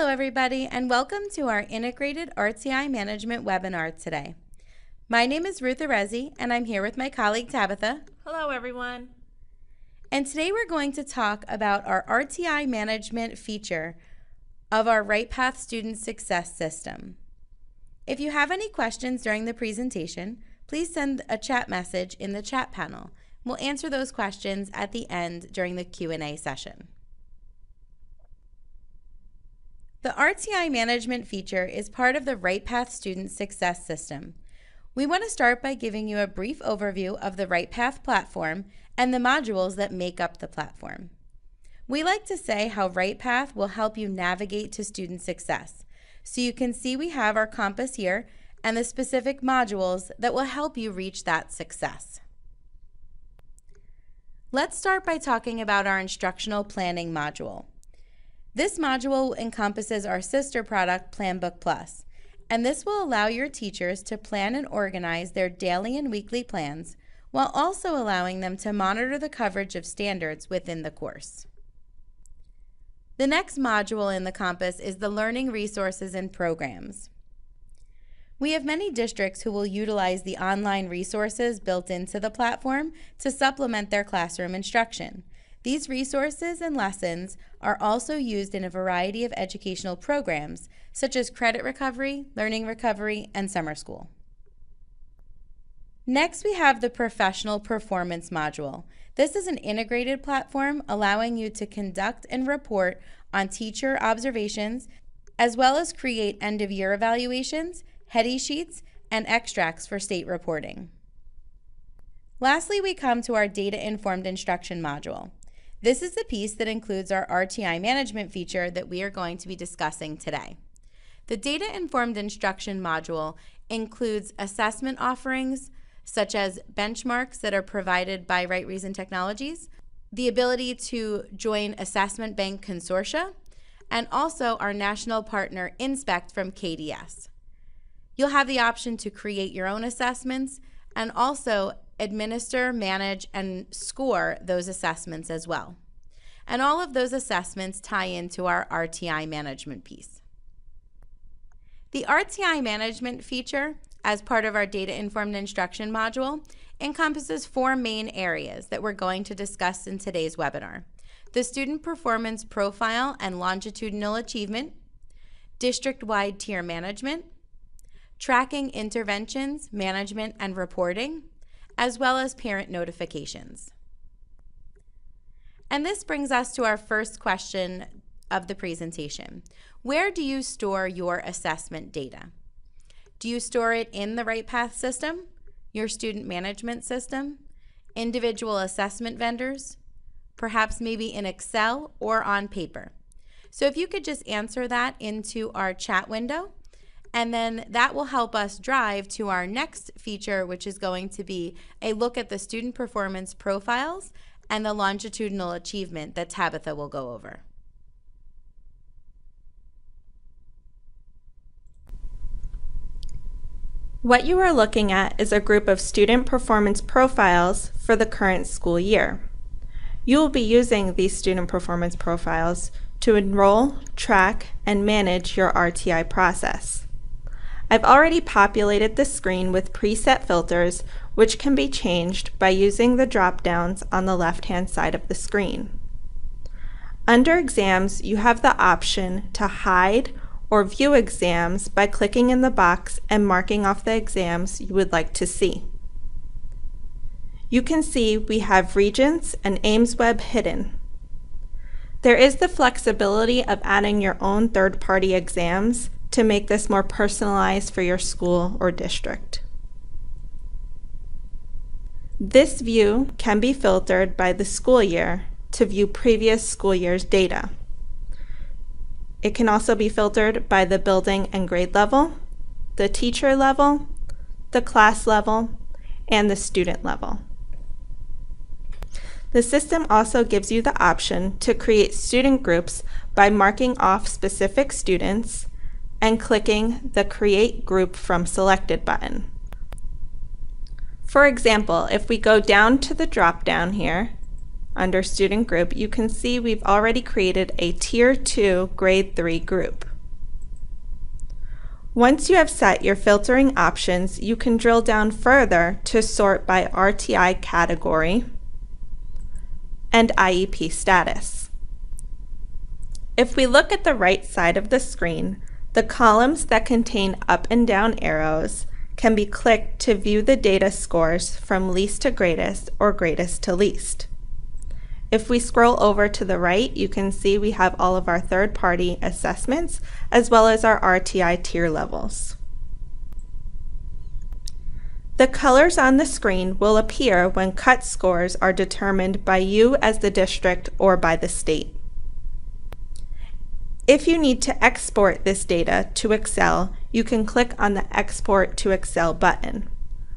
Hello everybody, and welcome to our Integrated RTI Management webinar today. My name is Ruth Arezi, and I'm here with my colleague Tabitha. Hello everyone. And today we're going to talk about our RTI management feature of our Right Path Student Success System. If you have any questions during the presentation, please send a chat message in the chat panel. We'll answer those questions at the end during the Q&A session. The RTI management feature is part of the Right Path Student Success System. We want to start by giving you a brief overview of the Right Path platform and the modules that make up the platform. We like to say how Right Path will help you navigate to student success. So you can see we have our compass here and the specific modules that will help you reach that success. Let's start by talking about our instructional planning module. This module encompasses our sister product, PlanBook Plus, and this will allow your teachers to plan and organize their daily and weekly plans while also allowing them to monitor the coverage of standards within the course. The next module in the compass is the Learning Resources and Programs. We have many districts who will utilize the online resources built into the platform to supplement their classroom instruction. These resources and lessons are also used in a variety of educational programs, such as credit recovery, learning recovery, and summer school. Next, we have the Professional Performance module. This is an integrated platform allowing you to conduct and report on teacher observations, as well as create end-of-year evaluations, heady sheets, and extracts for state reporting. Lastly, we come to our Data-Informed Instruction module. This is the piece that includes our RTI management feature that we are going to be discussing today. The Data-Informed Instruction module includes assessment offerings such as benchmarks that are provided by Right Reason Technologies, the ability to join assessment bank consortia, and also our national partner Inspect from KDS. You'll have the option to create your own assessments and also administer, manage, and score those assessments as well. And all of those assessments tie into our RTI management piece. The RTI management feature, as part of our Data-Informed Instruction module, encompasses 4 main areas that we're going to discuss in today's webinar: the Student Performance Profile and Longitudinal Achievement, District-Wide Tier Management, Tracking Interventions, Management, and Reporting, as well as parent notifications. And this brings us to our first question of the presentation. Where do you store your assessment data? Do you store it in the Right Path system, your student management system, individual assessment vendors, perhaps maybe in Excel or on paper? So if you could just answer that into our chat window, and then that will help us drive to our next feature, which is going to be a look at the student performance profiles and the longitudinal achievement that Tabitha will go over. What you are looking at is a group of student performance profiles for the current school year. You will be using these student performance profiles to enroll, track, and manage your RTI process. I've already populated the screen with preset filters, which can be changed by using the drop-downs on the left-hand side of the screen. Under Exams, you have the option to hide or view exams by clicking in the box and marking off the exams you would like to see. You can see we have Regents and AIMSweb hidden. There is the flexibility of adding your own third-party exams to make this more personalized for your school or district. This view can be filtered by the school year to view previous school year's data. It can also be filtered by the building and grade level, the teacher level, the class level, and the student level. The system also gives you the option to create student groups by marking off specific students and clicking the Create Group from Selected button. For example, if we go down to the drop-down here, under Student Group, you can see we've already created a Tier 2 Grade 3 group. Once you have set your filtering options, you can drill down further to sort by RTI category and IEP status. If we look at the right side of the screen, the columns that contain up and down arrows can be clicked to view the data scores from least to greatest or greatest to least. If we scroll over to the right, you can see we have all of our third-party assessments as well as our RTI tier levels. The colors on the screen will appear when cut scores are determined by you as the district or by the state. If you need to export this data to Excel, you can click on the Export to Excel button,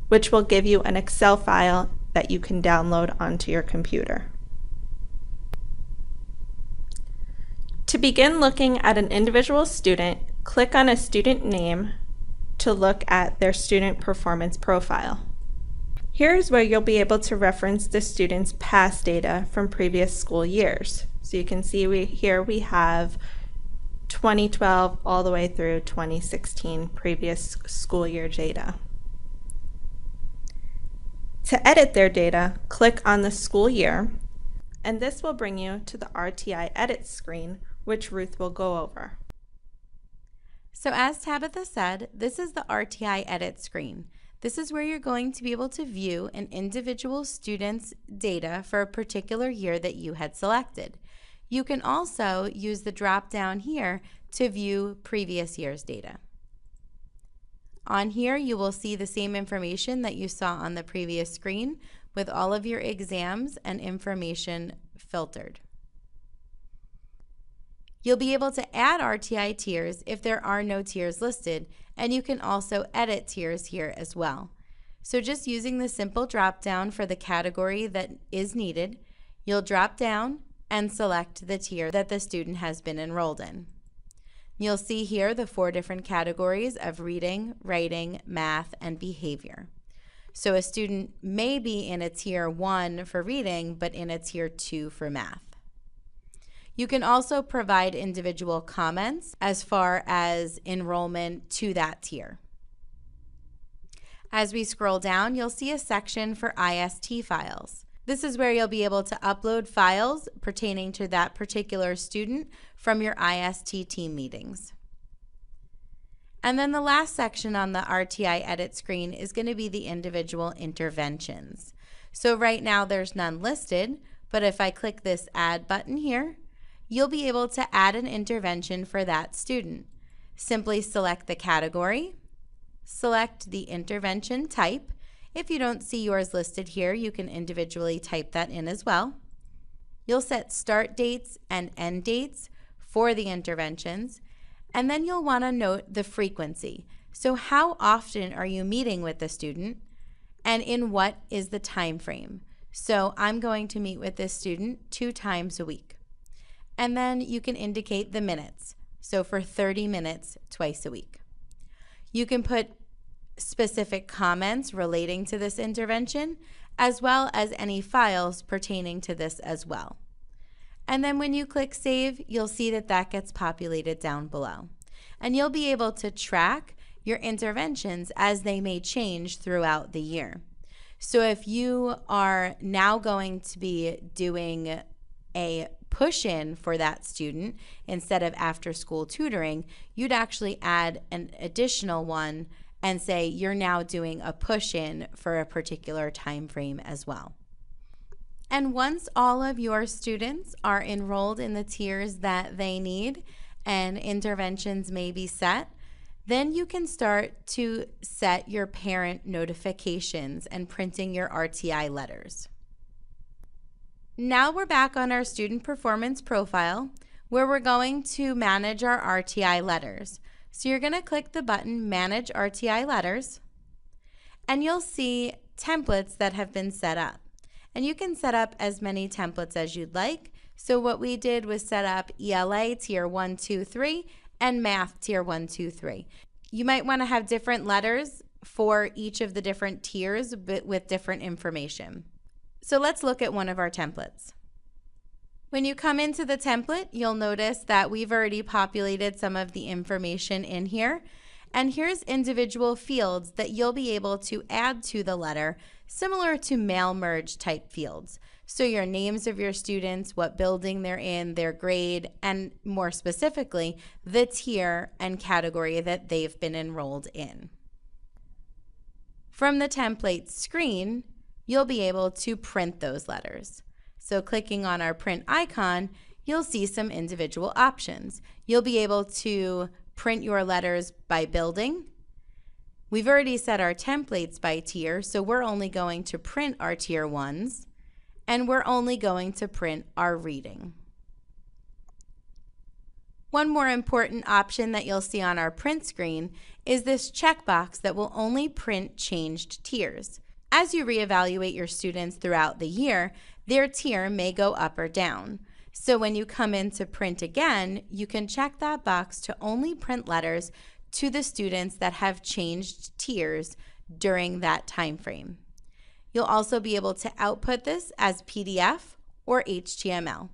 which will give you an Excel file that you can download onto your computer. To begin looking at an individual student, click on a student name to look at their student performance profile. Here's where you'll be able to reference the student's past data from previous school years. So you can see here we have 2012 all the way through 2016 previous school year data. To edit their data, click on the school year, and this will bring you to the RTI Edit screen, which Ruth will go over. So as Tabitha said, this is the RTI Edit screen. This is where you're going to be able to view an individual student's data for a particular year that you had selected. You can also use the drop down here to view previous year's data. On here, you will see the same information that you saw on the previous screen with all of your exams and information filtered. You'll be able to add RTI tiers if there are no tiers listed, and you can also edit tiers here as well. So just using the simple drop down for the category that is needed, you'll drop down and select the tier that the student has been enrolled in. You'll see here the 4 different categories of reading, writing, math, and behavior. So a student may be in a tier 1 for reading, but in a tier 2 for math. You can also provide individual comments as far as enrollment to that tier. As we scroll down, you'll see a section for IST files. This is where you'll be able to upload files pertaining to that particular student from your IST team meetings. And then the last section on the RTI Edit screen is going to be the individual interventions. So right now there's none listed, but if I click this Add button here, you'll be able to add an intervention for that student. Simply select the category, select the intervention type. If you don't see yours listed here, you can individually type that in as well. You'll set start dates and end dates for the interventions, and then you'll want to note the frequency. So how often are you meeting with the student, and in what is the time frame? So I'm going to meet with this student 2 times a week. And then you can indicate the minutes. So for 30 minutes, twice a week. You can put specific comments relating to this intervention, as well as any files pertaining to this as well. And then when you click Save, you'll see that that gets populated down below. And you'll be able to track your interventions as they may change throughout the year. So if you are now going to be doing a push-in for that student instead of after-school tutoring, you'd actually add an additional one and say you're now doing a push-in for a particular time frame as well. And once all of your students are enrolled in the tiers that they need and interventions may be set, then you can start to set your parent notifications and printing your RTI letters. Now we're back on our student performance profile where we're going to manage our RTI letters. So you're going to click the button Manage RTI Letters, and you'll see templates that have been set up. And you can set up as many templates as you'd like. So what we did was set up ELA Tier 1, 2, 3 and Math Tier 1, 2, 3. You might want to have different letters for each of the different tiers but with different information. So let's look at one of our templates. When you come into the template, you'll notice that we've already populated some of the information in here. And here's individual fields that you'll be able to add to the letter, similar to mail merge type fields. So your names of your students, what building they're in, their grade, and more specifically, the tier and category that they've been enrolled in. From the template screen, you'll be able to print those letters. So clicking on our print icon, you'll see some individual options. You'll be able to print your letters by building. We've already set our templates by tier, so we're only going to print our tier 1s, and we're only going to print our reading. One more important option that you'll see on our print screen is this checkbox that will only print changed tiers. As you reevaluate your students throughout the year, their tier may go up or down. So when you come in to print again, you can check that box to only print letters to the students that have changed tiers during that time frame. You'll also be able to output this as PDF or HTML.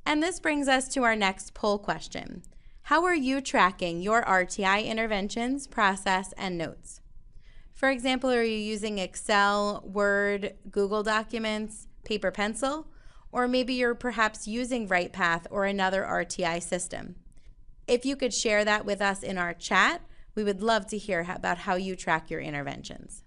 And this brings us to our next poll question. How are you tracking your RTI interventions, process, and notes? For example, are you using Excel, Word, Google Documents, paper pencil, or maybe you're perhaps using RightPath or another RTI system? If you could share that with us in our chat, we would love to hear about how you track your interventions.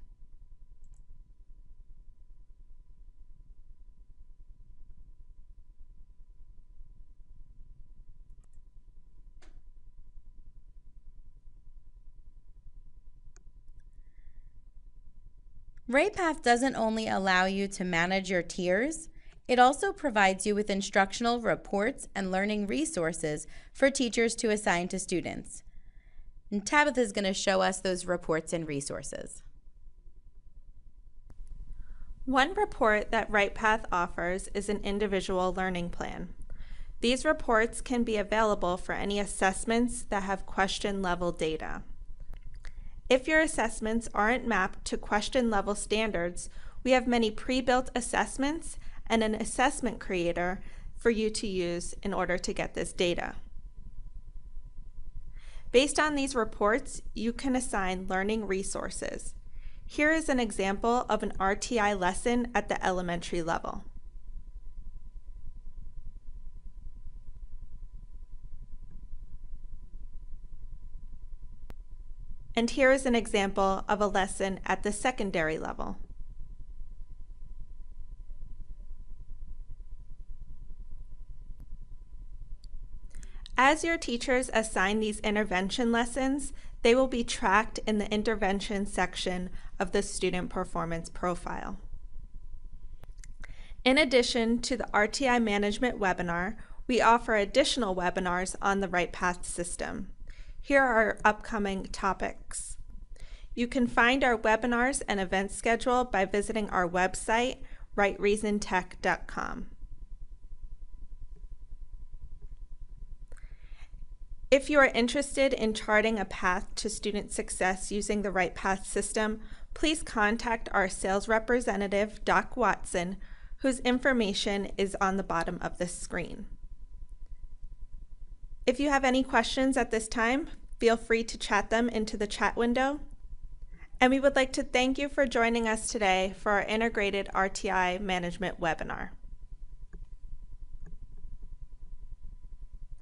RightPath doesn't only allow you to manage your tiers, it also provides you with instructional reports and learning resources for teachers to assign to students. And Tabitha is going to show us those reports and resources. One report that RightPath offers is an individual learning plan. These reports can be available for any assessments that have question level data. If your assessments aren't mapped to question level standards, we have many pre-built assessments and an assessment creator for you to use in order to get this data. Based on these reports, you can assign learning resources. Here is an example of an RTI lesson at the elementary level. And here is an example of a lesson at the secondary level. As your teachers assign these intervention lessons, they will be tracked in the intervention section of the student performance profile. In addition to the RTI management webinar, we offer additional webinars on the RightPath system. Here are our upcoming topics. You can find our webinars and event schedule by visiting our website, rightreasontech.com. If you are interested in charting a path to student success using the RightPath system, please contact our sales representative, Doc Watson, whose information is on the bottom of this screen. If you have any questions at this time, feel free to chat them into the chat window. And we would like to thank you for joining us today for our integrated RTI management webinar.